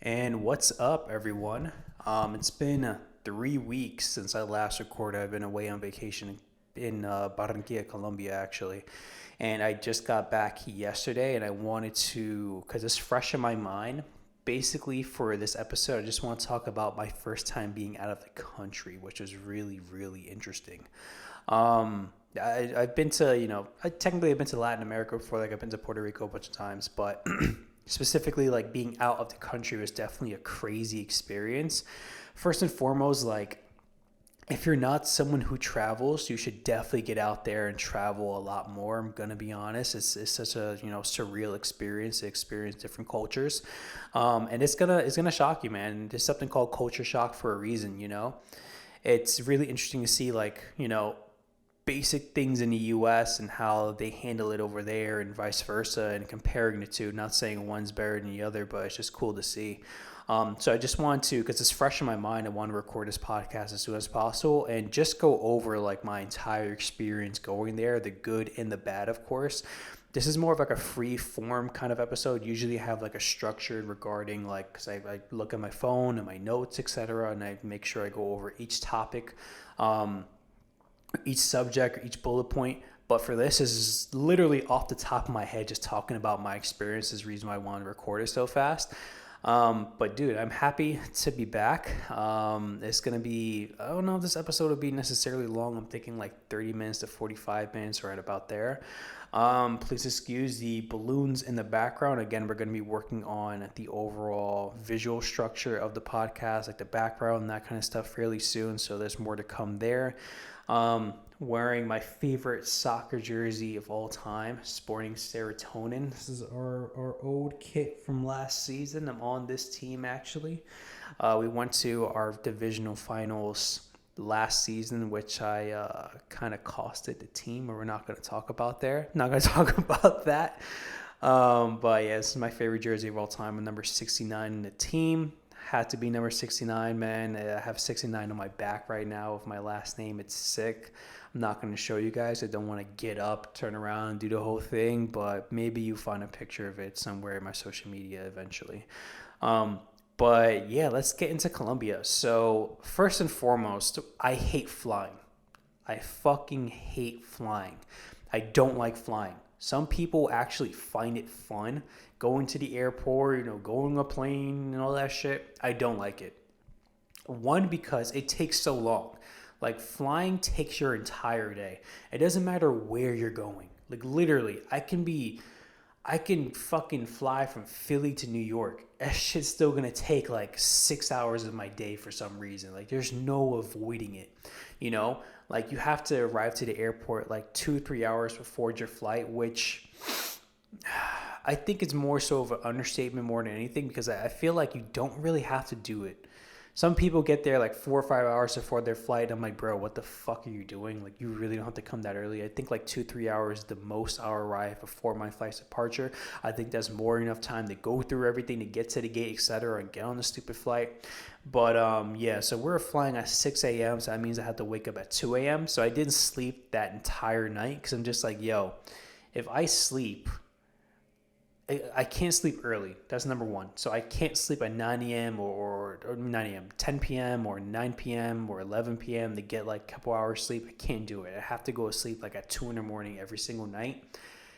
And what's up, everyone? It's been 3 weeks since I last recorded. I've been away on vacation in Barranquilla, Colombia, actually. And I just got back yesterday, and I wanted to, because it's fresh in my mind. Basically, for this episode, I just want to talk about my first time being out of the country, which was really, really interesting. I've been to, I've been to Latin America before. Like, I've been to Puerto Rico a bunch of times, but specifically, like, being out of the country was definitely a crazy experience. First and foremost, like, if you're not someone who travels, you should definitely get out there and travel a lot more. I'm gonna be honest; it's such a surreal experience to experience different cultures, and it's gonna shock you, man. There's something called culture shock for a reason. It's really interesting to see, like, basic things in the US and how they handle it over there and vice versa, and comparing the two. Not saying one's better than the other, but it's just cool to see. So I just want to, because it's fresh in my mind, I want to record this podcast as soon as possible and just go over like my entire experience going there, the good and the bad, of course. This is more of like a free form kind of episode. Usually I have like a structured regarding, like, because I look at my phone and my notes, etc., and I make sure I go over each topic, each subject, each bullet point. But for this is literally off the top of my head, just talking about my experiences. Reason why I want to record it so fast. But dude, I'm happy to be back. It's gonna be, I don't know if this episode will be necessarily long. I'm thinking like 30 minutes to 45 minutes, right about there. Please excuse the balloons in the background. Again, we're gonna be working on the overall visual structure of the podcast, like the background and that kind of stuff, fairly soon. So there's more to come there. Wearing my favorite soccer jersey of all time, sporting Serotonin. This is our old kit from last season. I'm on this team, actually. We went to our divisional finals last season, which I kind of costed the team, but we're not going to talk about there. Not going to talk about that. But yeah, this is my favorite jersey of all time. I'm number 69 in the team. Had to be number 69, man. I have 69 on my back right now with my last name. It's sick. I'm not going to show you guys. I don't want to get up, turn around, do the whole thing, but maybe you find a picture of it somewhere in my social media eventually. But yeah, let's get into Colombia. So first and foremost, I hate flying. I fucking hate flying. I don't like flying. Some people actually find it fun going to the airport, going on a plane and all that shit. I don't like it. One, because it takes so long. Like, flying takes your entire day. It doesn't matter where you're going. Like, literally, I can fucking fly from Philly to New York. That shit's still gonna take like 6 hours of my day for some reason. Like, there's no avoiding it, you know? Like, you have to arrive to the airport like 2 3 hours before your flight, which I think it's more so of an understatement more than anything, because I feel like you don't really have to do it. Some people get there like 4 or 5 hours before their flight. I'm like, bro, what the fuck are you doing? Like, you really don't have to come that early. I think like 2 3 hours is the most I'll arrive before my flight's departure. I think that's more than enough time to go through everything, to get to the gate, etc., and get on the stupid flight. But yeah, so we're flying at 6 a.m., so that means I had to wake up at 2 a.m. So I didn't sleep that entire night, because I'm just like, yo, if I sleep, I can't sleep early. That's number one. So I can't sleep at 9 a.m. or 9 a.m., 10 p.m. or 9 p.m. or 11 p.m. to get like a couple hours sleep. I can't do it. I have to go to sleep like at 2 in the morning every single night.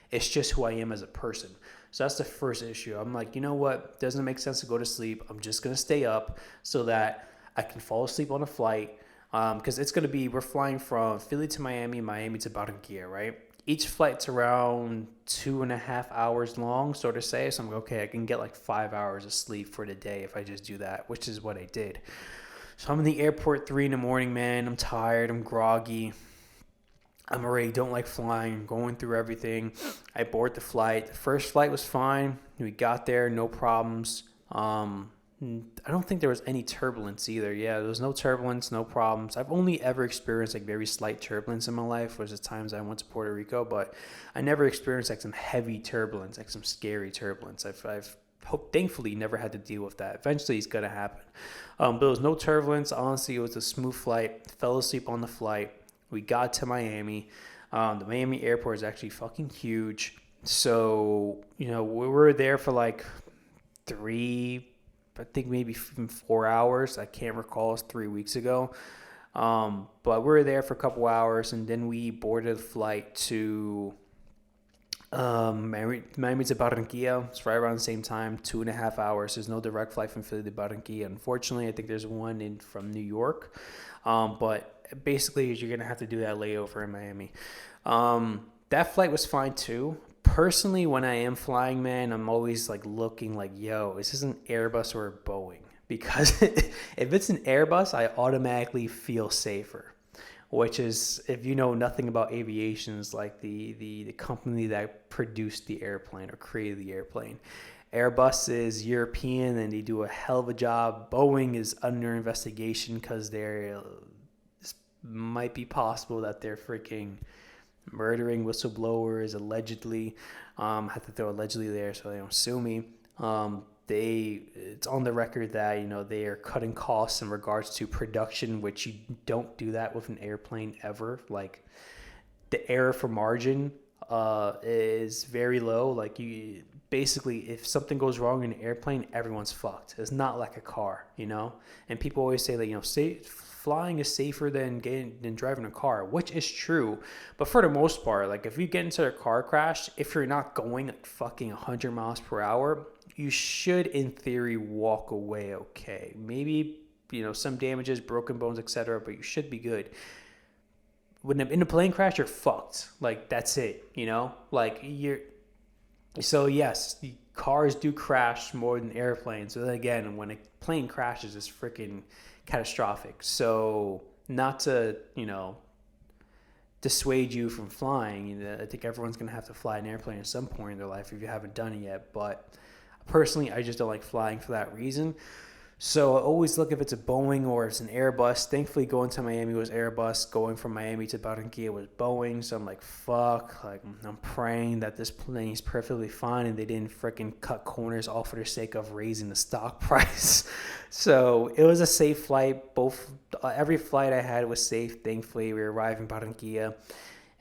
It's just who I am as a person. So that's the first issue. I'm like, you know what? Doesn't make sense to go to sleep. I'm just going to stay up so that I can fall asleep on a flight. Because it's going to be, we're flying from Philly to Miami, Miami to Barranquilla, right? Each flight's around 2.5 hours long, so to say. So I'm like, okay, I can get like 5 hours of sleep for the day if I just do that, which is what I did. So I'm in the airport 3 in the morning, man. I'm tired. I'm groggy. I'm already don't like flying. I'm going through everything. I board the flight. The first flight was fine. We got there, no problems. I don't think there was any turbulence either. Yeah, there was no turbulence, no problems. I've only ever experienced like very slight turbulence in my life, was the times I went to Puerto Rico, but I never experienced like some heavy turbulence, like some scary turbulence. I've thankfully never had to deal with that. Eventually it's gonna happen. But there was no turbulence. Honestly, it was a smooth flight. Fell asleep on the flight. We got to Miami. The Miami airport is actually fucking huge. So, we were there for like I think maybe 4 hours. I can't recall. It's 3 weeks ago. But we were there for a couple hours, and then we boarded a flight to Miami to Barranquilla. It's right around the same time, 2.5 hours. There's no direct flight from Philly to Barranquilla. Unfortunately, I think there's one in from New York. But basically, you're gonna have to do that layover in Miami. That flight was fine too. Personally, when I am flying, man, I'm always like looking like, yo, is this an Airbus or a Boeing? Because if it's an Airbus, I automatically feel safer. Which is, if you know nothing about aviation, is like the company that produced the airplane or created the airplane. Airbus is European and they do a hell of a job. Boeing is under investigation because it might be possible that they're freaking murdering whistleblowers allegedly. I have to throw allegedly there so they don't sue me. It's on the record that they are cutting costs in regards to production, which you don't do that with an airplane ever. Like, the error for margin is very low. Like, you basically, if something goes wrong in an airplane, everyone's fucked. It's not like a car, and people always say that flying is safer than driving a car, which is true. But for the most part, like, if you get into a car crash, if you're not going like fucking 100 miles per hour, you should, in theory, walk away okay. Maybe, some damages, broken bones, etc., but you should be good. When in a plane crash, you're fucked. Like, that's it, Like, So, yes, the cars do crash more than airplanes. But then again, when a plane crashes, it's freaking catastrophic. So, not to, dissuade you from flying. I think everyone's going to have to fly an airplane at some point in their life if you haven't done it yet. But personally, I just don't like flying for that reason. So I always look if it's a Boeing or it's an Airbus. Thankfully, going to Miami was Airbus. Going from Miami to Barranquilla was Boeing. So I'm like, fuck. Like, I'm praying that this plane is perfectly fine and they didn't freaking cut corners all for the sake of raising the stock price. So it was a safe flight. Every flight I had was safe. Thankfully, we arrived in Barranquilla.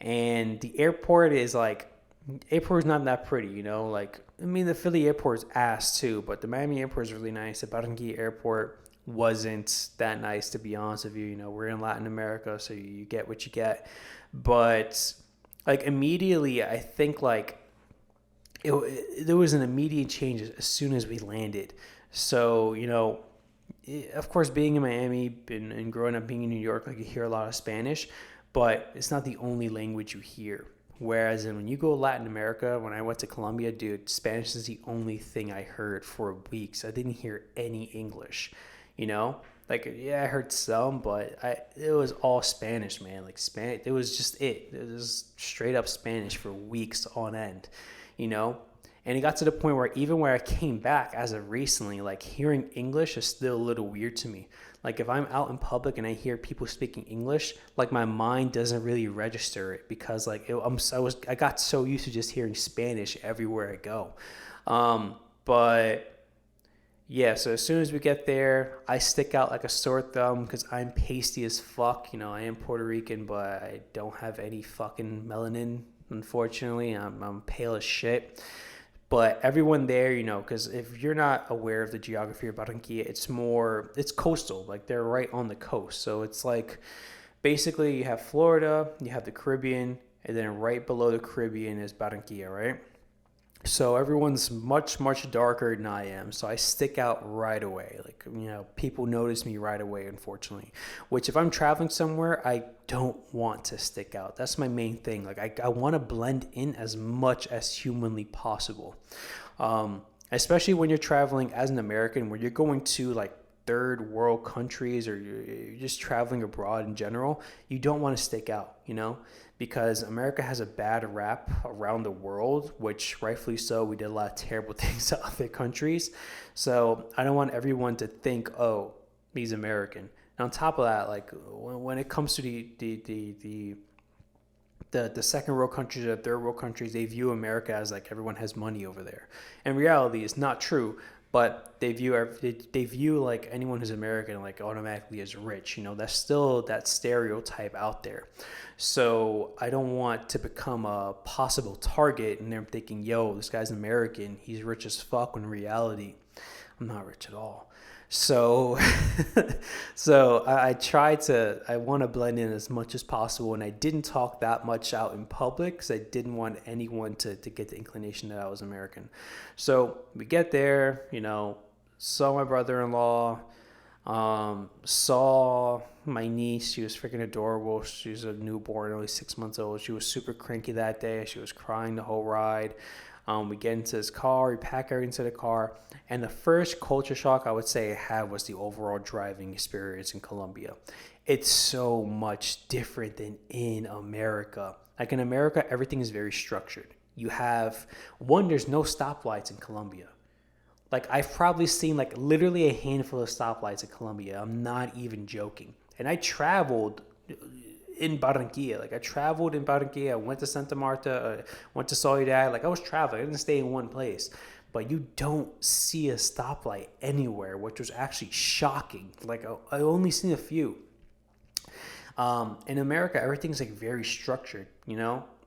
And the airport is not that pretty, Like, the Philly airport is ass too, but the Miami airport is really nice. The Barranquilla airport wasn't that nice, to be honest with you. We're in Latin America, so you get what you get. But, like, immediately, I think, like, there was an immediate change as soon as we landed. So, of course, being in Miami and growing up being in New York, like, you hear a lot of Spanish, but it's not the only language you hear. Whereas when you go to Latin America, when I went to Colombia, dude, Spanish is the only thing I heard for weeks. I didn't hear any English, Like, yeah, I heard some, but it was all Spanish, man. Like, Spanish, it was just it. It was straight up Spanish for weeks on end, And it got to the point where even where I came back as of recently, like, hearing English is still a little weird to me. Like, if I'm out in public and I hear people speaking English, like, my mind doesn't really register it because, like, I got so used to just hearing Spanish everywhere I go. But yeah, so as soon as we get there, I stick out like a sore thumb because I'm pasty as fuck. I am Puerto Rican, but I don't have any fucking melanin, unfortunately. I'm pale as shit. But everyone there, because if you're not aware of the geography of Barranquilla, it's coastal. Like, they're right on the coast. So it's like, basically, you have Florida, you have the Caribbean, and then right below the Caribbean is Barranquilla, right? So everyone's much, much darker than I am. So I stick out right away. Like, people notice me right away, unfortunately. Which, if I'm traveling somewhere, I don't want to stick out. That's my main thing. Like, I want to blend in as much as humanly possible. Especially when you're traveling as an American, where you're going to, like, third world countries or you're just traveling abroad in general, you don't want to stick out, because America has a bad rap around the world, which rightfully so. We did a lot of terrible things to other countries. So I don't want everyone to think, oh, he's American. And on top of that, like, when it comes to the second world countries or third world countries, they view America as like everyone has money over there. In reality, it's not true. But they view like anyone who's American like automatically as rich. That's still that stereotype out there. So I don't want to become a possible target, and they're thinking, yo, this guy's American, he's rich as fuck, when in reality, I'm not rich at all. So, so I want to blend in as much as possible. And I didn't talk that much out in public because I didn't want anyone to get the inclination that I was American. So we get there, saw my brother-in-law, saw my niece. She was freaking adorable. She was a newborn, only 6 months old. She was super cranky that day. She was crying the whole ride. We get into his car, we pack everything into the car, and the first culture shock I would say I had was the overall driving experience in Colombia. It's so much different than in America. Like in America, everything is very structured. You have, one, there's no stoplights in Colombia. Like I've probably seen like literally a handful of stoplights in Colombia. I'm not even joking. And I traveled in Barranquilla. Like I traveled in Barranquilla. I went to Santa Marta, went to Soledad. Like I was traveling. I didn't stay in one place. But you don't see a stoplight anywhere, which was actually shocking. Like I only seen a few. In America, everything's like very structured,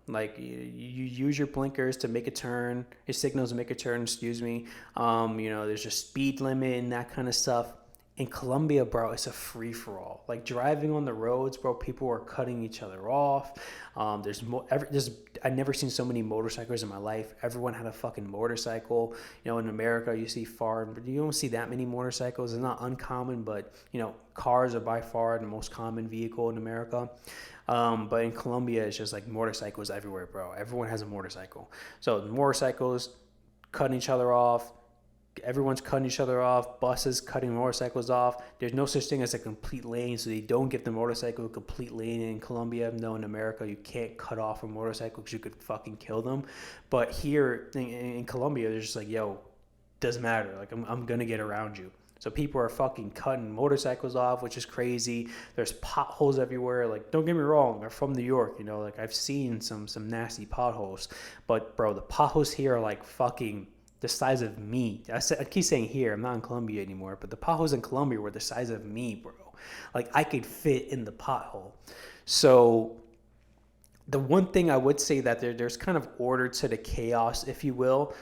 Like you use your blinkers to make a turn, your signals to make a turn, excuse me. There's a speed limit and that kind of stuff. In Colombia, bro, it's a free-for-all. Like driving on the roads, bro, people are cutting each other off. I've never seen so many motorcycles in my life. Everyone had a fucking motorcycle. In America, you see you don't see that many motorcycles. It's not uncommon, but cars are by far the most common vehicle in America. But in Colombia, it's just like motorcycles everywhere, bro. Everyone has a motorcycle. So motorcycles cutting each other off. Everyone's cutting each other off. Buses cutting motorcycles off. There's no such thing as a complete lane, so they don't give the motorcycle a complete lane in Colombia. No, in America, you can't cut off a motorcycle because you could fucking kill them. But here in Colombia, they're just like, yo, doesn't matter. Like, I'm going to get around you. So people are fucking cutting motorcycles off, which is crazy. There's potholes everywhere. Like, don't get me wrong, I'm from New York, like I've seen some nasty potholes. But bro, the potholes here are like fucking the size of me. I keep saying here, I'm not in Colombia anymore, but the potholes in Colombia were the size of me, bro. Like I could fit in the pothole. So the one thing I would say that there's kind of order to the chaos, if you will.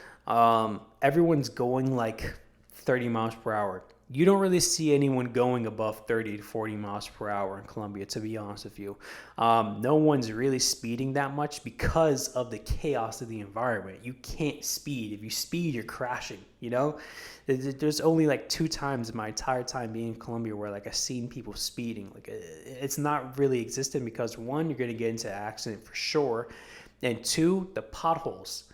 Everyone's going like 30 miles per hour. You don't really see anyone going above 30 to 40 miles per hour in Colombia, to be honest with you. No one's really speeding that much because of the chaos of the environment. You can't speed. If you speed, you're crashing, There's only like 2 times in my entire time being in Colombia where like I've seen people speeding. Like it's not really existent because 1, you're going to get into an accident for sure. And 2, the potholes,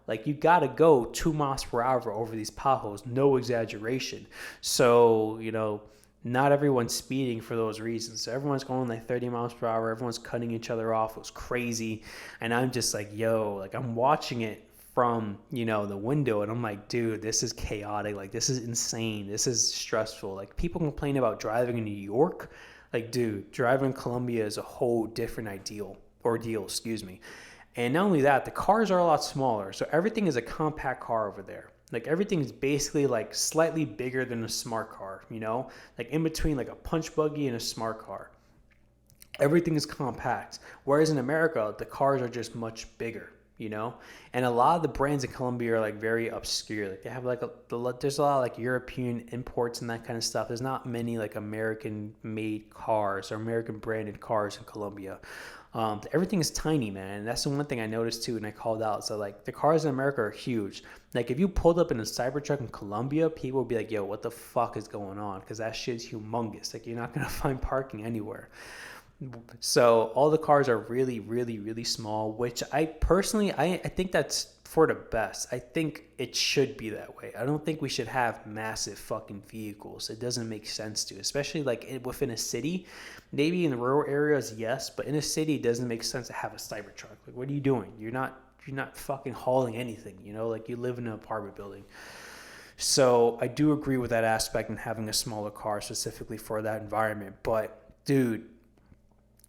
Like you gotta go 2 miles per hour over these potholes, no exaggeration. So, not everyone's speeding for those reasons. So everyone's going like 30 miles per hour. Everyone's cutting each other off. It was crazy. And I'm just like, yo, like I'm watching it from, the window and I'm like, dude, this is chaotic. Like this is insane. This is stressful. Like people complain about driving in New York. Like, dude, driving in Colombia is a whole different ordeal, excuse me. And not only that, the cars are a lot smaller. So everything is a compact car over there. Like everything is basically like slightly bigger than a smart car, Like in between like a punch buggy and a smart car. Everything is compact. Whereas in America, the cars are just much bigger, And a lot of the brands in Colombia are like very obscure. Like they have like there's a lot of like European imports and that kind of stuff. There's not many like American made cars or American branded cars in Colombia. Everything is tiny, man. And that's the one thing I noticed too, and I called out. So like the cars in America are huge. Like if you pulled up in a Cybertruck in Colombia, people would be like, yo, what the fuck is going on? Because that shit's humongous. Like you're not going to find parking anywhere. So all the cars are really, really, really small, which I personally, I think that's for the best. I think it should be that way. I don't think we should have massive fucking vehicles. It doesn't make sense to, especially like within a city. Maybe in the rural areas, yes, but in a city, it doesn't make sense to have a Cybertruck. Like, what are you doing? You're not fucking hauling anything, Like you live in an apartment building. So I do agree with that aspect and having a smaller car specifically for that environment. But dude,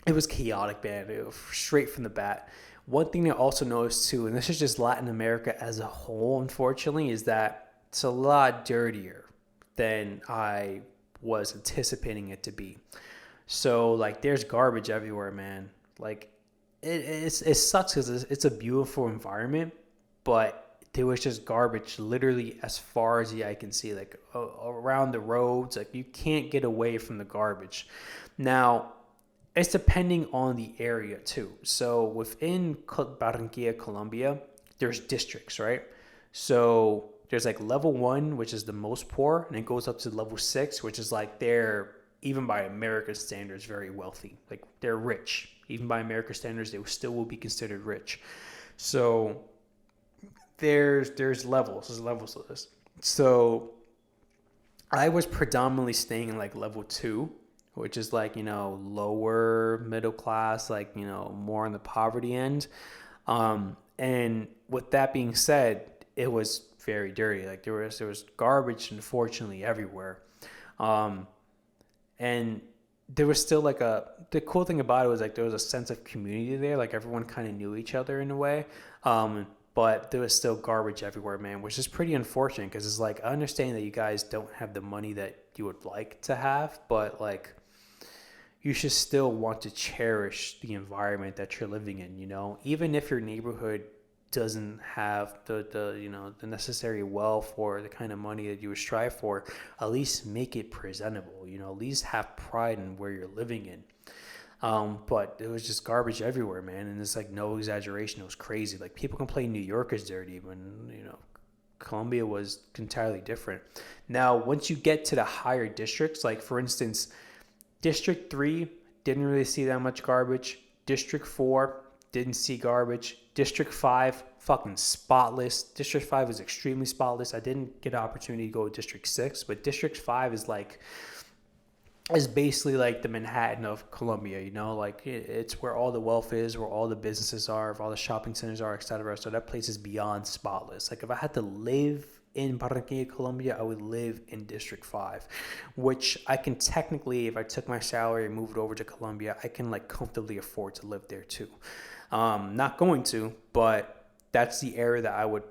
it was chaotic, man. It was straight from the bat. One thing I also noticed too, and this is just Latin America as a whole, unfortunately, is that it's a lot dirtier than I was anticipating it to be. So like there's garbage everywhere, man. Like it sucks because it's a beautiful environment, but there was just garbage literally as far as the eye can see, like around the roads. Like you can't get away from the garbage. Now, it's depending on the area too. So within Barranquilla, Colombia, there's districts, right? So there's like level 1, which is the most poor, and it goes up to level 6, which is like they're, even by American standards, very wealthy. Like they're rich. Even by American standards, they still will be considered rich. So there's levels. There's levels of this. So I was predominantly staying in like level 2, which is like, lower middle class, like, more on the poverty end. And with that being said, it was very dirty. Like there was garbage, unfortunately, everywhere. And there was still like the cool thing about it was like there was a sense of community there. Like everyone kind of knew each other in a way. But there was still garbage everywhere, man, which is pretty unfortunate because it's like, I understand that you guys don't have the money that you would like to have, but like you should still want to cherish the environment that you're living in, even if your neighborhood doesn't have the necessary wealth or the kind of money that you would strive for. At least make it presentable, at least have pride in where you're living in. But it was just garbage everywhere, man, and it's like no exaggeration, it was crazy. Like people complain New York is dirty when Colombia was entirely different. Now once you get to the higher districts, like for instance District 3 didn't really see that much garbage. District 4 didn't see garbage. District 5, fucking spotless. District 5 is extremely spotless. I didn't get an opportunity to go to District 6, but District 5 is basically like the Manhattan of Colombia, like it's where all the wealth is, where all the businesses are, where all the shopping centers are, etc. So that place is beyond spotless. Like if I had to live in Barranquilla, Colombia, I would live in District 5, which I can technically, if I took my salary and moved over to Colombia, I can like comfortably afford to live there too. Not going to, but that's the area that I would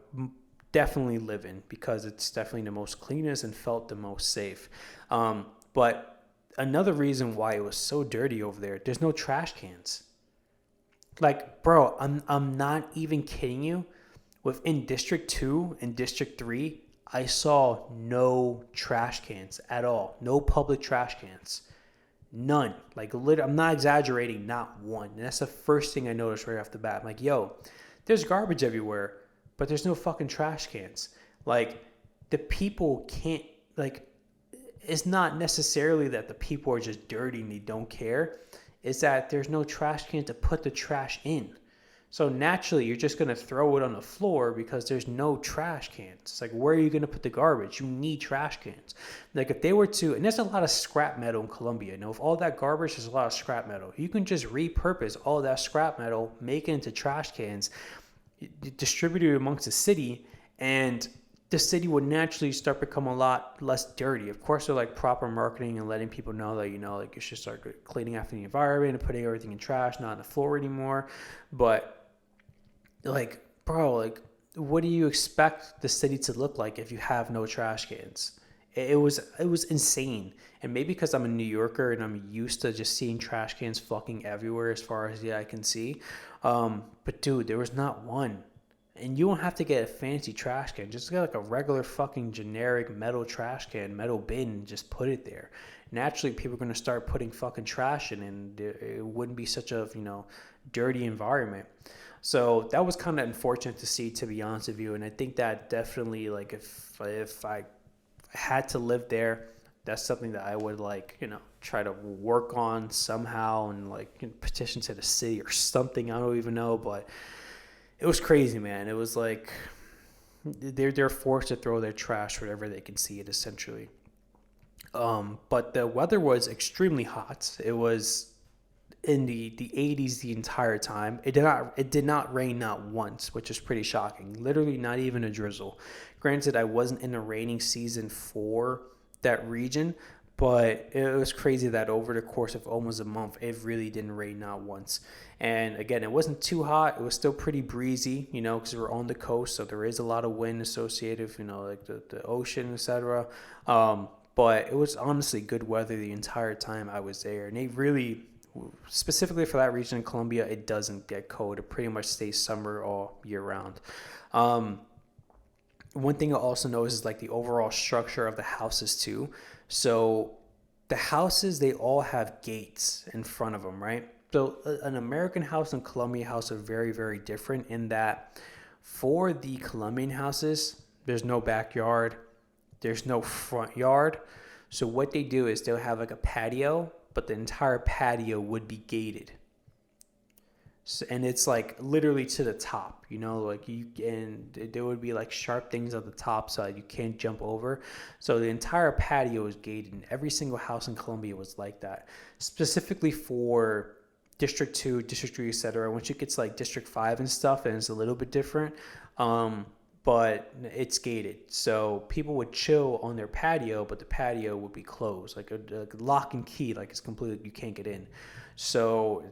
definitely live in because it's definitely the most cleanest and felt the most safe. But another reason why it was so dirty over there, there's no trash cans. Like, bro, I'm not even kidding you. Within District 2 and District 3, I saw no trash cans at all. No public trash cans. None. Like, I'm not exaggerating, not one. And that's the first thing I noticed right off the bat. I'm like, yo, there's garbage everywhere, but there's no fucking trash cans. Like, the people can't, like, it's not necessarily that the people are just dirty and they don't care. It's that there's no trash can to put the trash in. So naturally, you're just going to throw it on the floor because there's no trash cans. It's like, where are you going to put the garbage? You need trash cans. Like if they were to, and there's a lot of scrap metal in Colombia. With all that garbage, there's a lot of scrap metal. You can just repurpose all that scrap metal, make it into trash cans, distribute it amongst the city, and the city would naturally start become a lot less dirty. Of course, they're like proper marketing and letting people know that, like you should start cleaning after the environment and putting everything in trash, not on the floor anymore. But like, bro, like, what do you expect the city to look like if you have no trash cans? It was insane. And maybe because I'm a New Yorker and I'm used to just seeing trash cans fucking everywhere as far as the eye can see. But dude, there was not one. And you don't have to get a fancy trash can. Just get like a regular fucking generic metal trash can, metal bin, and just put it there. Naturally, people are going to start putting fucking trash in, and it wouldn't be such a, dirty environment. So that was kind of unfortunate to see, to be honest with you. And I think that definitely, like, if I had to live there, that's something that I would, like, try to work on somehow and, like, petition to the city or something. I don't even know, but it was crazy, man. It was like they're forced to throw their trash wherever they can see it, essentially. But the weather was extremely hot. It was in the 80s the entire time. It did not rain not once, which is pretty shocking. Literally not even a drizzle. Granted, I wasn't in a raining season for that region, but it was crazy that over the course of almost a month, it really didn't rain not once. And again, it wasn't too hot. It was still pretty breezy, because we're on the coast, so there is a lot of wind associated, like the ocean, etc. But it was honestly good weather the entire time I was there. And they really, specifically for that region in Colombia, it doesn't get cold. It pretty much stays summer all year round. one thing I also notice is like the overall structure of the houses too. So the houses, they all have gates in front of them, right? So an American house and Colombian house are very, very different in that for the Colombian houses, there's no backyard, there's no front yard. So what they do is they'll have like a patio, but the entire patio would be gated. So, and it's like literally to the top, like and there would be like sharp things at the top so you can't jump over. So the entire patio is gated, and every single house in Colombia was like that, specifically for District 2, District 3, etc. Once you get to like District 5 and stuff, and it's a little bit different, but it's gated. So people would chill on their patio, but the patio would be closed, like a lock and key, like it's completely, you can't get in. So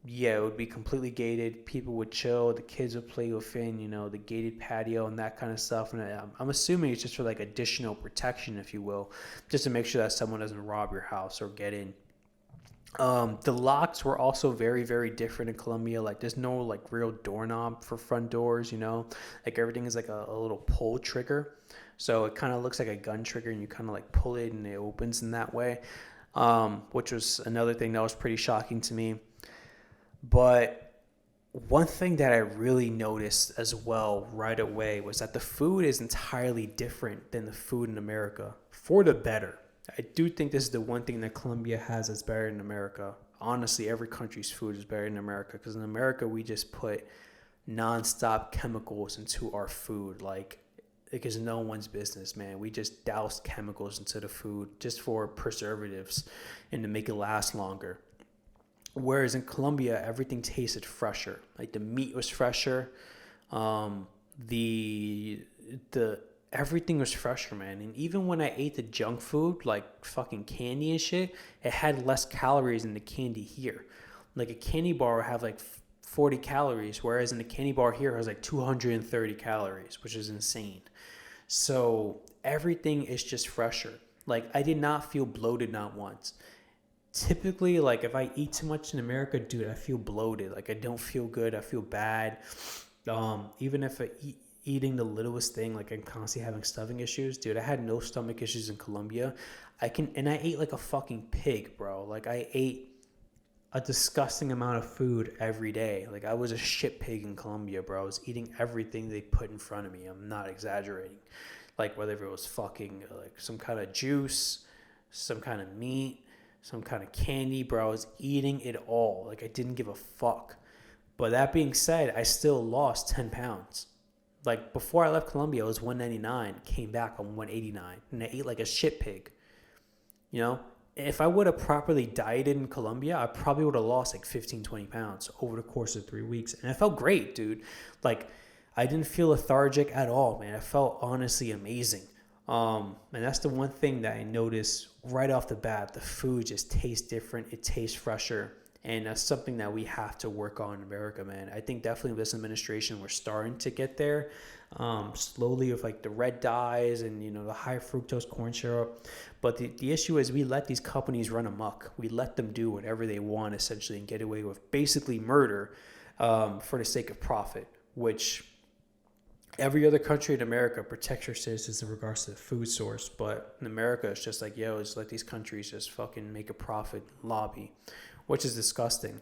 yeah, it would be completely gated. People would chill. The kids would play within, the gated patio and that kind of stuff. And I'm assuming it's just for like additional protection, if you will, just to make sure that someone doesn't rob your house or get in. The locks were also very, very different in Colombia. Like there's no like real doorknob for front doors, like everything is like a little pull trigger. So it kind of looks like a gun trigger, and you kind of like pull it and it opens in that way, which was another thing that was pretty shocking to me. But one thing that I really noticed as well right away was that the food is entirely different than the food in America, for the better. I do think this is the one thing that Colombia has that's better than America. Honestly, every country's food is better than America, because in America, we just put nonstop chemicals into our food. Like it's no one's business, man. We just douse chemicals into the food just for preservatives and to make it last longer. Whereas in Colombia, everything tasted fresher. Like the meat was fresher, the everything was fresher, man. And even when I ate the junk food, like fucking candy and shit, it had less calories than the candy here. Like a candy bar would have like 40 calories, whereas in the candy bar here it has like 230 calories, which is insane. So everything is just fresher. Like I did not feel bloated not once. Typically, like if I eat too much in America, dude, I feel bloated. Like I don't feel good. I feel bad. Even if eating the littlest thing, like I'm constantly having stomach issues, dude. I had no stomach issues in Colombia. And I ate like a fucking pig, bro. Like I ate a disgusting amount of food every day. Like I was a shit pig in Colombia, bro. I was eating everything they put in front of me. I'm not exaggerating. Like whether it was fucking like some kind of juice, some kind of meat, some kind of candy, bro. I was eating it all. Like I didn't give a fuck. But that being said, I still lost 10 pounds. Like before I left Colombia, I was 199, came back on 189, and I ate like a shit pig. If I would have properly dieted in Colombia, I probably would have lost like 15, 20 pounds over the course of 3 weeks. And I felt great, dude. Like I didn't feel lethargic at all, man. I felt honestly amazing. And that's the one thing that I noticed right off the bat. The food just tastes different. It tastes fresher. And that's something that we have to work on in America, man. I think definitely with this administration, we're starting to get there slowly with like the red dyes and, the high fructose corn syrup. But the issue is we let these companies run amok. We let them do whatever they want essentially and get away with basically murder for the sake of profit, which every other country in America protects your citizens in regards to the food source. But in America, it's just like, just let these countries just fucking make a profit, lobby, which is disgusting.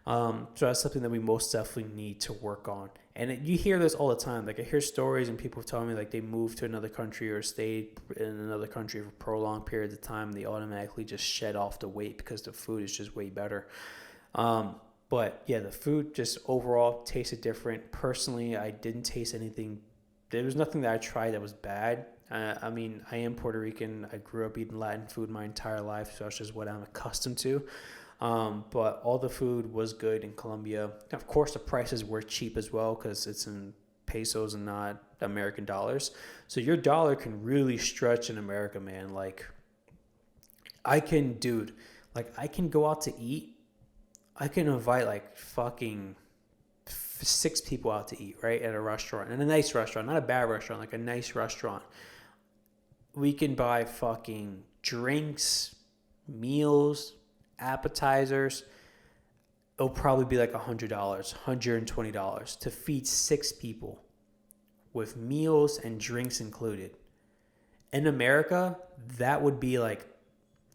So that's something that we most definitely need to work on. And you hear this all the time. Like I hear stories and people tell me like they moved to another country or stayed in another country for prolonged periods of time. They automatically just shed off the weight because the food is just way better. But yeah, the food just overall tasted different. Personally, I didn't taste anything. There was nothing that I tried that was bad. I mean, I am Puerto Rican. I grew up eating Latin food my entire life, so that's just what I'm accustomed to. But all the food was good in Colombia. Of course, the prices were cheap as well because it's in pesos and not American dollars. So your dollar can really stretch in America, man. Like, I can go out to eat. I can invite like fucking 6 people out to eat, right? At a restaurant, and a nice restaurant, not a bad restaurant, like a nice restaurant. We can buy fucking drinks, meals, appetizers. It'll probably be like $100, $120 to feed 6 people with meals and drinks included. In America, that would be like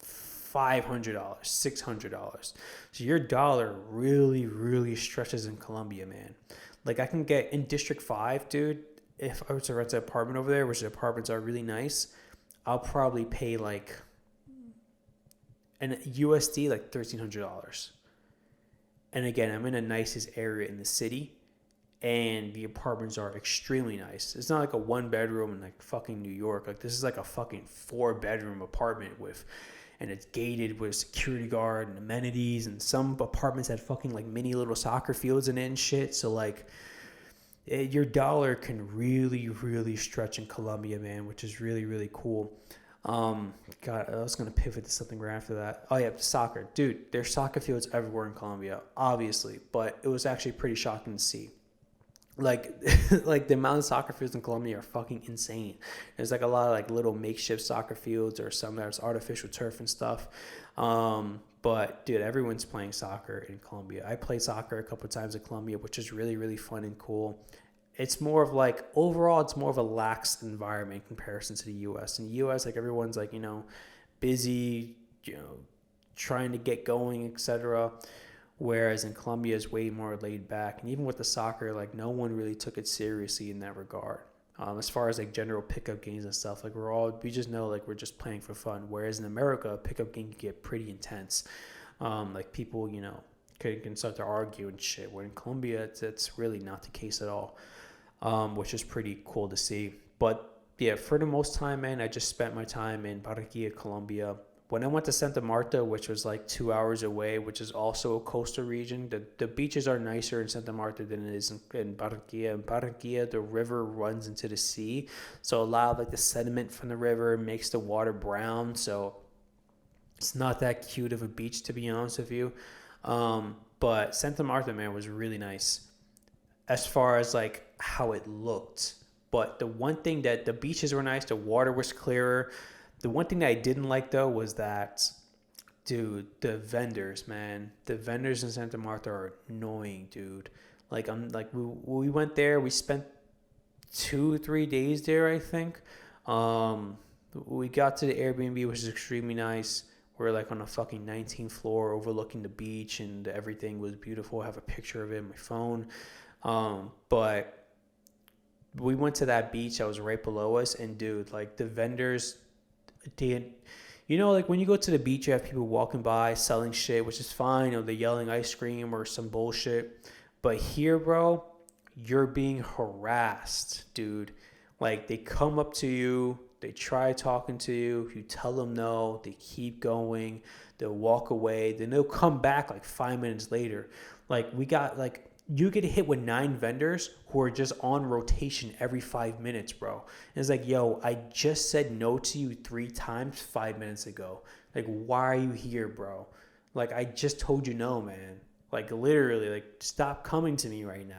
$500, $600. So your dollar really, really stretches in Colombia, man. Like I can get in District 5, dude, if I was to rent an apartment over there, which the apartments are really nice, I'll probably pay like an USD like $1,300. And again, I'm in the nicest area in the city, and the apartments are extremely nice. It's not like a 1 bedroom in like fucking New York. Like this is like a fucking 4 bedroom apartment and it's gated with a security guard and amenities, and some apartments had fucking like mini little soccer fields in it and shit. So like your dollar can really, really stretch in Colombia, man, which is really, really cool. God, I was gonna pivot to something right after that. Oh yeah, soccer, dude. There's soccer fields everywhere in Colombia, obviously, but it was actually pretty shocking to see. Like, like the amount of soccer fields in Colombia are fucking insane. There's like a lot of like little makeshift soccer fields, or some that's artificial turf and stuff. But dude, everyone's playing soccer in Colombia. I played soccer a couple of times in Colombia, which is really, really fun and cool. It's more of like, overall, it's more of a lax environment in comparison to the U.S. In the U.S., like everyone's like, busy, trying to get going, etc. Whereas in Colombia is way more laid back. And even with the soccer, like no one really took it seriously in that regard. As far as like general pickup games and stuff, like we just know like we're just playing for fun. Whereas in America, a pickup game can get pretty intense. Like people, can start to argue and shit. Where in Colombia, it's really not the case at all, which is pretty cool to see. But yeah, for the most time, man, I just spent my time in Barranquilla, Colombia. When I went to Santa Marta, which was like 2 hours away, which is also a coastal region, the beaches are nicer in Santa Marta than it is in Barranquilla. In Barranquilla, the river runs into the sea, so a lot of like the sediment from the river makes the water brown. So it's not that cute of a beach, to be honest with you. But Santa Marta, man, was really nice as far as like how it looked. But the one thing that the beaches were nice, the water was clearer. The one thing that I didn't like though was that, dude, the vendors, man, the vendors in Santa Marta are annoying, dude. Like we went there, we spent 2-3 days there, I think. We got to the Airbnb, which is extremely nice. We're like on a fucking 19th floor overlooking the beach, and everything was beautiful. I have a picture of it on my phone. But we went to that beach that was right below us, and dude, like the vendors, like when you go to the beach, you have people walking by selling shit, which is fine. They're yelling ice cream or some bullshit. But here, bro, you're being harassed, dude. Like they come up to you, they try talking to you. If you tell them no, they keep going. They'll walk away. Then they'll come back like 5 minutes later. Like you get hit with 9 vendors who are just on rotation every 5 minutes, bro. And it's like, yo, I just said no to you 3 times 5 minutes ago. Like, why are you here, bro? Like, I just told you no, man. Like, literally, like, stop coming to me right now.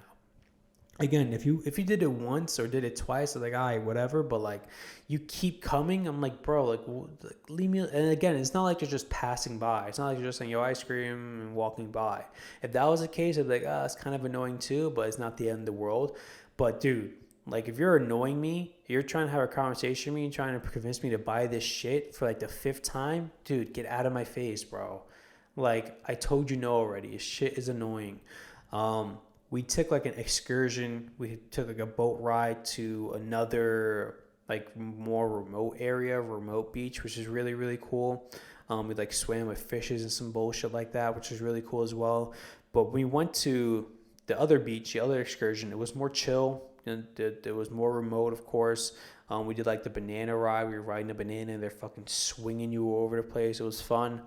Again, if you did it once or did it twice, it's like, all right, whatever. But like, you keep coming. I'm like, bro, like leave me. And again, it's not like you're just passing by. It's not like you're just saying, yo, ice cream and walking by. If that was the case, I'd be like, it's kind of annoying too, but it's not the end of the world. But dude, like if you're annoying me, you're trying to have a conversation with me, trying to convince me to buy this shit for like the 5th time, dude, get out of my face, bro. Like I told you no already. This shit is annoying. We took like an excursion. We took like a boat ride to another like more remote beach, which is really, really cool. We like swam with fishes and some bullshit like that, which is really cool as well. But we went to the other beach, the other excursion. It was more chill. And it was more remote, of course. We did like the banana ride. We were riding a banana and they're fucking swinging you all over the place. It was fun.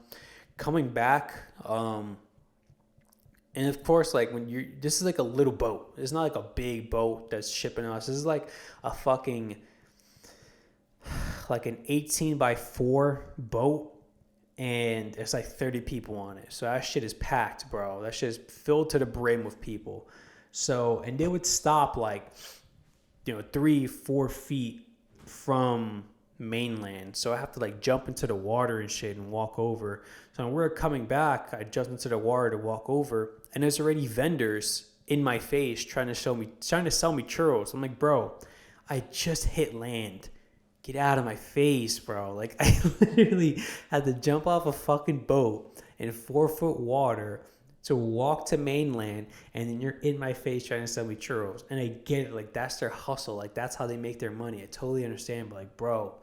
Coming back, and of course, like this is like a little boat. It's not like a big boat that's shipping us. This is like a fucking, like an 18x4 boat. And it's like 30 people on it. So that shit is packed, bro. That shit is filled to the brim with people. So, and they would stop like, 3-4 feet from mainland. So I have to like jump into the water and shit and walk over. So when we're coming back, I jumped into the water to walk over, and there's already vendors in my face trying to sell me churros. I'm like, bro, I just hit land. Get out of my face, bro. Like, I literally had to jump off a fucking boat in 4-foot water to walk to mainland, and then you're in my face trying to sell me churros. And I get it. Like, that's their hustle. Like, that's how they make their money. I totally understand. But, like, bro,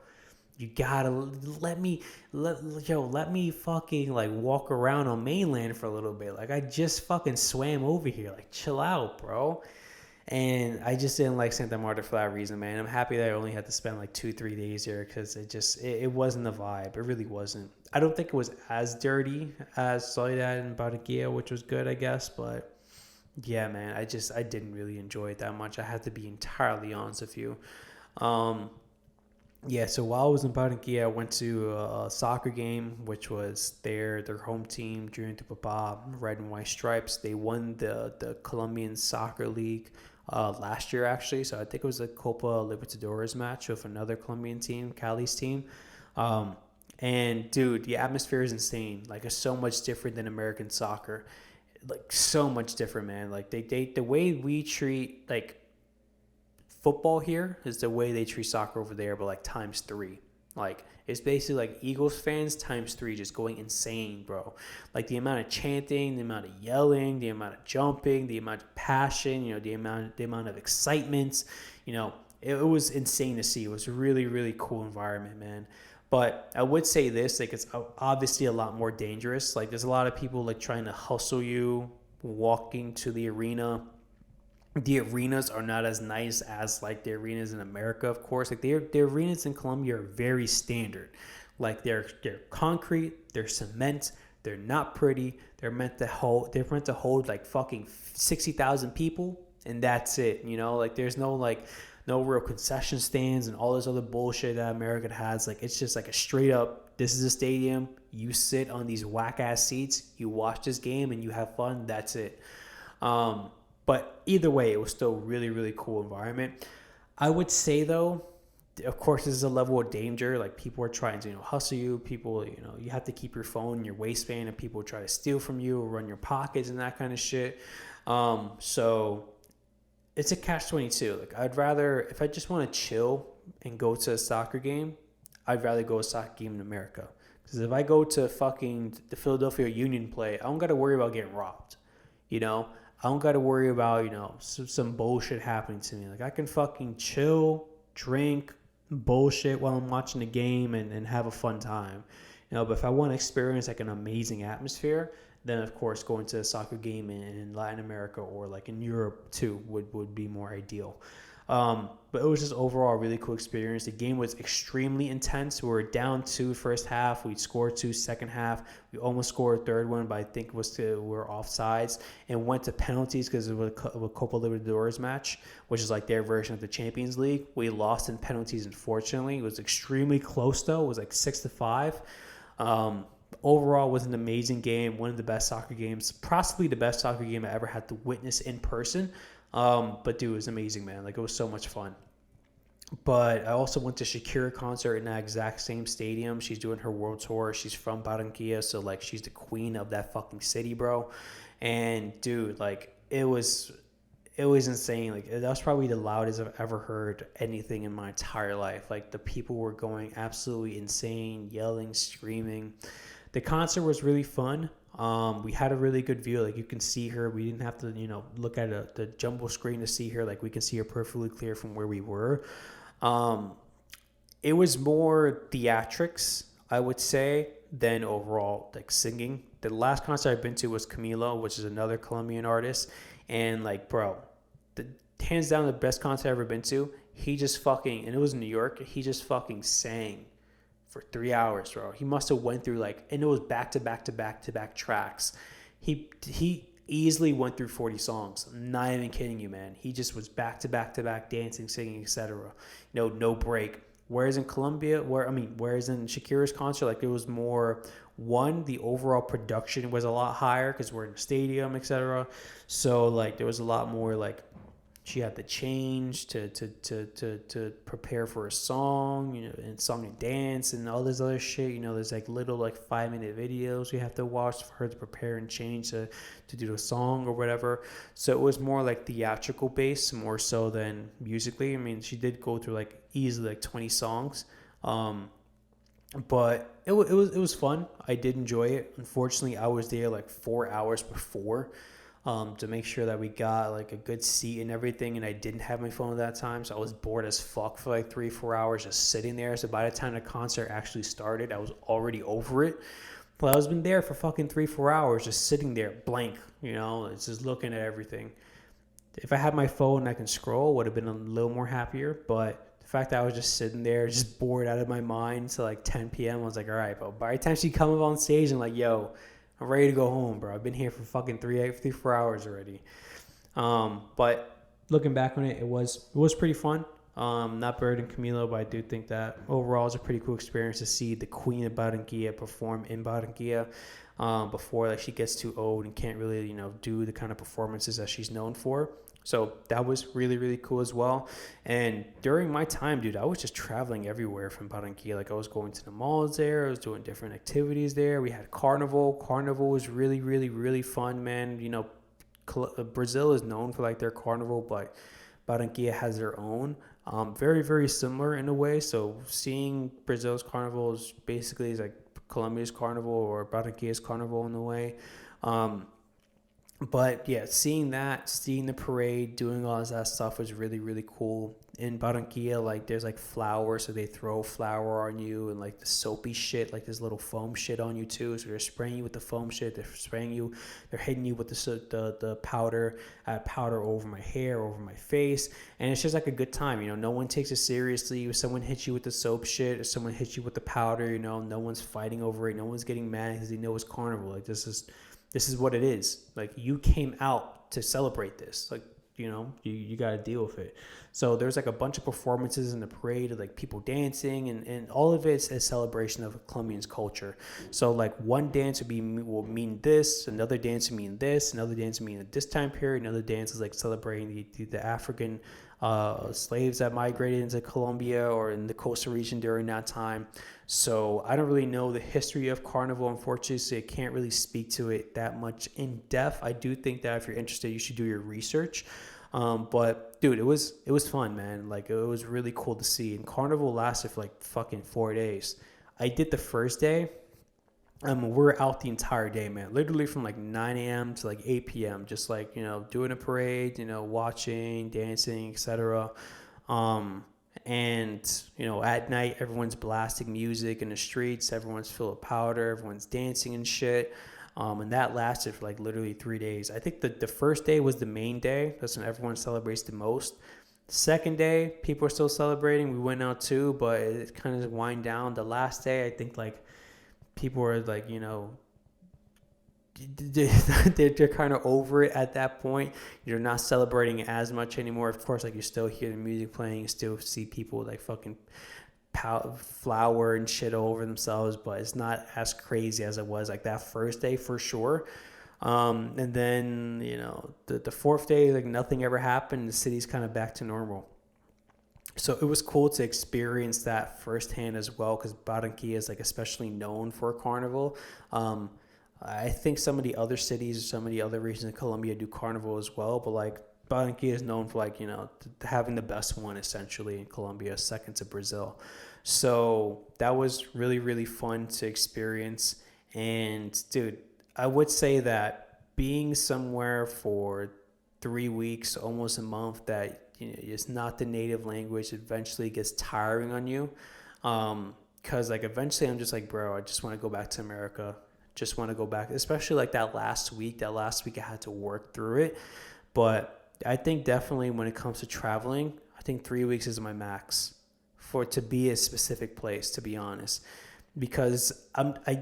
you gotta let me fucking, like, walk around on mainland for a little bit. Like, I just fucking swam over here. Like, chill out, bro. And I just didn't like Santa Marta for that reason, man. I'm happy that I only had to spend like 2-3 days there, because it wasn't the vibe. It really wasn't. I don't think it was as dirty as Soledad and Barranquilla, which was good, I guess. But yeah, man, I didn't really enjoy it that much. I have to be entirely honest with you. Yeah, so while I was in Barranquilla, I went to a soccer game, which was their home team, Junior de Papa, Red and White Stripes. They won the Colombian Soccer League last year, actually. So I think it was a Copa Libertadores match with another Colombian team, Cali's team. And, dude, the atmosphere is insane. Like, it's so much different than American soccer. Like, so much different, man. Like, the way we treat, like, football here is the way they treat soccer over there, but like times 3. Like, it's basically like Eagles fans times 3, just going insane, bro. Like, the amount of chanting, the amount of yelling, the amount of jumping, the amount of passion, the amount of excitement, it was insane to see. It was a really, really cool environment, man. But I would say this, like, it's obviously a lot more dangerous. Like, there's a lot of people like trying to hustle you walking to the arena. The arenas are not as nice as like the arenas in America, of course. Like, the arenas in Colombia are very standard. Like, they're concrete, they're cement, they're not pretty. They're meant to hold like fucking 60,000 people, and that's it. Like, there's no real concession stands and all this other bullshit that America has. Like, it's just like a straight up, this is a stadium. You sit on these whack ass seats, you watch this game, and you have fun. That's it. But either way, it was still really, really cool environment. I would say, though, of course, this is a level of danger. Like, people are trying to, hustle you. People, you have to keep your phone in your waistband, and people try to steal from you or run your pockets and that kind of shit. So it's a catch-22. Like, I'd rather, if I just want to chill and go to a soccer game, I'd rather go to a soccer game in America. Because if I go to fucking the Philadelphia Union play, I don't got to worry about getting robbed. I don't got to worry about, some bullshit happening to me. Like, I can fucking chill, drink, bullshit while I'm watching the game and have a fun time. But if I want to experience like an amazing atmosphere, then of course going to a soccer game in Latin America or like in Europe too would be more ideal. But it was just overall a really cool experience. The game was extremely intense. We were down 2 first half. We scored 2 second half. We almost scored a third one, but I think we were offsides and went to penalties because it was a Copa Libertadores match, which is like their version of the Champions League. We lost in penalties, unfortunately. It was extremely close, though. It was like 6-5. Overall, it was an amazing game. One of the best soccer games, possibly the best soccer game I ever had to witness in person. But dude, it was amazing, man. Like, it was so much fun. But I also went to Shakira concert in that exact same stadium. She's doing her world tour. She's from Barranquilla, so like she's the queen of that fucking city, bro. And dude, like it was insane. Like, that was probably the loudest I've ever heard anything in my entire life. Like, the people were going absolutely insane, yelling, screaming. The concert was really fun. We had a really good view. Like, you can see her. We didn't have to, look at the jumbo screen to see her. Like, we can see her perfectly clear from where we were. It was more theatrics, I would say, than overall like singing. The last concert I've been to was Camilo, which is another Colombian artist. And like, bro, hands down the best concert I've ever been to. He just fucking, and it was in New York. He just fucking sang for 3 hours, bro. He must have went through like, and it was back to back tracks. He easily went through 40 songs. I'm not even kidding you, man. He just was back to back dancing, singing, etc. No break. Whereas in Colombia, whereas in Shakira's concert, like, it was more, the overall production was a lot higher because we're in a stadium, etc. So like there was a lot more like she had to change to prepare for a song, and song and dance and all this other shit. There's like little like 5-minute videos we have to watch for her to prepare and change to do the song or whatever. So it was more like theatrical based, more so than musically. I mean, she did go through like easily like 20 songs. But it was fun. I did enjoy it. Unfortunately, I was there like 4 hours before, to make sure that we got like a good seat and everything. And I didn't have my phone at that time, so I was bored as fuck for like 3-4 hours just sitting there. So by the time the concert actually started, I was already over it. But I was been there for fucking 3-4 hours just sitting there blank. It's just looking at everything. If I had my phone and I can scroll, would have been a little more happier. But the fact that I was just sitting there, just bored out of my mind till like 10 p.m., I was like, all right, but by the time she comes on stage, I'm like, yo, I'm ready to go home, bro. I've been here for fucking 3-4 hours already. But looking back on it, it was pretty fun. Not better than Camilo, but I do think that overall it's a pretty cool experience to see the Queen of Barranquilla perform in Barranquilla, before like she gets too old and can't really do the kind of performances that she's known for. So that was really, really cool as well. And during my time, dude, I was just traveling everywhere from Barranquilla. Like I was going to the malls there. I was doing different activities there. We had Carnival. Carnival was really, really, really fun, man. Brazil is known for like their Carnival, but Barranquilla has their own. Very, very similar in a way. So seeing Brazil's Carnival is basically like Colombia's Carnival or Barranquilla's Carnival in a way. But yeah, seeing the parade, doing all of that stuff was really, really cool. In Barranquilla, like there's like flour, so they throw flour on you, and like the soapy shit, like this little foam shit on you too. So they're spraying you with the foam shit. They're hitting you with the powder. I had powder over my hair, over my face, and it's just like a good time. No one takes it seriously. If someone hits you with the soap shit, or someone hits you with the powder, no one's fighting over it. No one's getting mad because they know it's Carnival. Like this is what it is. Like you came out to celebrate this. Like, you got to deal with it. So there's like a bunch of performances in the parade of like people dancing, and all of it's a celebration of Colombian's culture. So like one dance will mean this, another dance will mean this, another dance will mean at this time period, another dance is like celebrating the African slaves that migrated into Colombia or in the coastal region during that time. So I don't really know the history of Carnival, unfortunately, so I can't really speak to it that much in depth. I do think that if you're interested, you should do your research. But dude, it was fun, man. Like it was really cool to see. And Carnival lasted for like fucking 4 days. I did the first day. We're out the entire day, man. Literally from like 9 a.m. to like 8 p.m. Just like, doing a parade, watching, dancing, etc. And, at night, everyone's blasting music in the streets. Everyone's full of powder. Everyone's dancing and shit. And that lasted for like literally 3 days. I think the first day was the main day. That's when everyone celebrates the most. The second day, people are still celebrating. We went out too, but it kind of wind down. The last day, I think like people are like, they're kind of over it at that point. You're not celebrating as much anymore. Of course, like you still hear the music playing, you still see people like fucking flour and shit all over themselves, but it's not as crazy as it was like that first day for sure. And then the fourth day, like nothing ever happened. The city's kind of back to normal. So it was cool to experience that firsthand as well, because Barranquilla is like especially known for Carnival. I think some of the other cities, some of the other regions in Colombia do Carnival as well, but like Barranquilla is known for like, having the best one essentially in Colombia, second to Brazil. So that was really, really fun to experience. And dude, I would say that being somewhere for 3 weeks, almost a month, that it's not the native language, eventually gets tiring on you. Cause like eventually I'm just like, bro, I just want to go back to America. Just want to go back, especially like that last week I had to work through it. But I think definitely when it comes to traveling, I think 3 weeks is my max to be a specific place, to be honest, because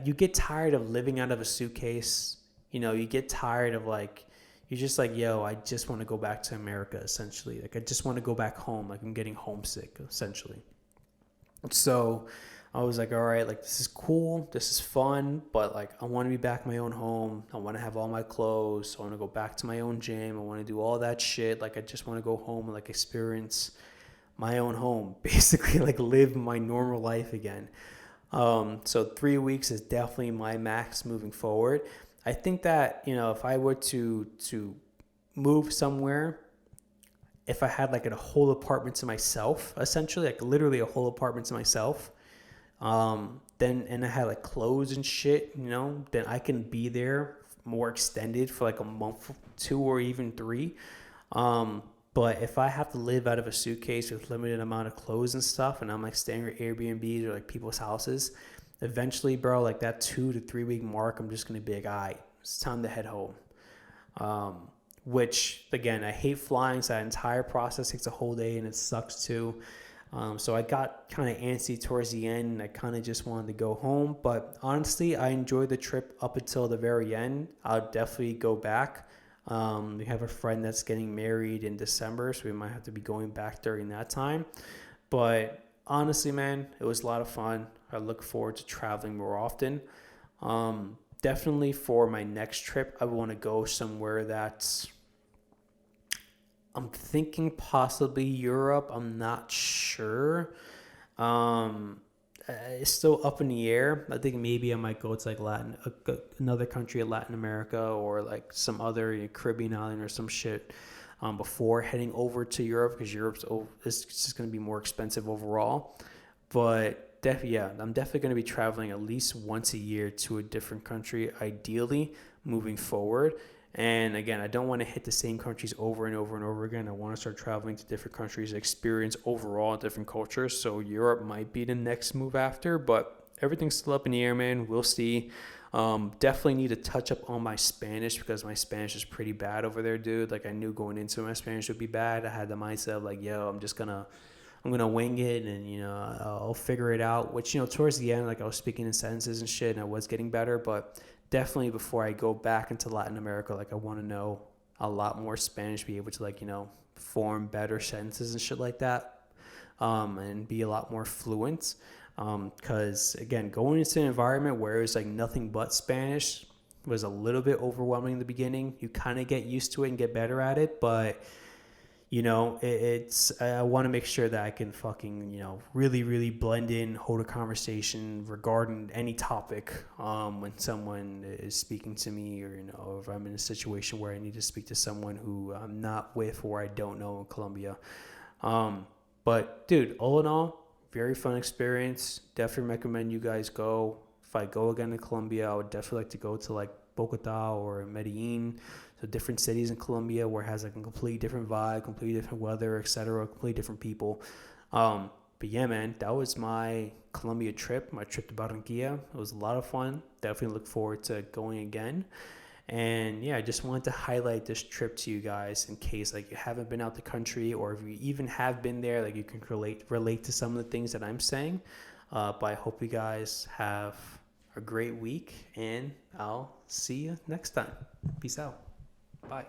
you get tired of living out of a suitcase. You get tired of like, you're just like, yo, I just want to go back to America, essentially. Like, I just want to go back home. Like, I'm getting homesick, essentially. So I was like, all right, like this is cool, this is fun, but like I want to be back in my own home. I want to have all my clothes. I want to go back to my own gym. I want to do all that shit. Like I just want to go home and like experience my own home, basically like live my normal life again. So 3 weeks is definitely my max moving forward. I think that, you know, if I were to move somewhere, if I had like a whole apartment to myself, essentially like literally a whole apartment to myself, then and I had like clothes and shit, you know, then I can be there more extended for like a month, 2 or even 3. Um, but if I have to live out of a suitcase with limited amount of clothes and stuff, and I'm like staying at Airbnbs or like people's houses, eventually, bro, like that 2 to 3 week mark, I'm just gonna be like, all right, it's time to head home. Um, which again, I hate flying, so that entire process takes a whole day, and it sucks too. So I got kind of antsy towards the end, and I kind of just wanted to go home. But honestly, I enjoyed the trip up until the very end. I'll definitely go back. We have a friend that's getting married in December, so we might have to be going back during that time. But honestly, man, it was a lot of fun. I look forward to traveling more often. Definitely for my next trip, I want to go somewhere that's, I'm thinking possibly Europe. I'm not sure. Um, it's still up in the air. I think maybe I might go to like another country in Latin America, or like some other, you know, Caribbean island or some shit, before heading over to Europe, because it's just going to be more expensive overall. But yeah, I'm definitely going to be traveling at least once a year to a different country, ideally moving forward. And again, I don't want to hit the same countries over and over and over again. I want to start traveling to different countries, experience overall different cultures. So Europe might be the next move after, but everything's still up in the air, man. We'll see. Definitely need to touch up on my Spanish, because my Spanish is pretty bad over there, dude. Like I knew going into it, my Spanish would be bad. I had the mindset of like, yo, I'm gonna wing it, and you know, I'll figure it out. Which, you know, towards the end, like I was speaking in sentences and shit, and I was getting better. But definitely before I go back into Latin America, like I want to know a lot more Spanish, be able to like, you know, form better sentences and shit like that, and be a lot more fluent. Because again, going into an environment where it was like nothing but Spanish was a little bit overwhelming in the beginning. You kind of get used to it and get better at it, but you know, I want to make sure that I can fucking, you know, really, really blend in, hold a conversation regarding any topic, when someone is speaking to me, or, you know, if I'm in a situation where I need to speak to someone who I'm not with or I don't know in Colombia. But dude, all in all, very fun experience. Definitely recommend you guys go. If I go again to Colombia, I would definitely like to go to like Bogota or Medellin, so different cities in Colombia where it has like a completely different vibe, completely different weather, etc., completely different people. But yeah, man, that was my Colombia trip, my trip to Barranquilla. It was a lot of fun. Definitely look forward to going again. And yeah, I just wanted to highlight this trip to you guys in case like you haven't been out the country, or if you even have been there, like you can relate to some of the things that I'm saying. But I hope you guys have a great week, and I'll see you next time. Peace out. Bye.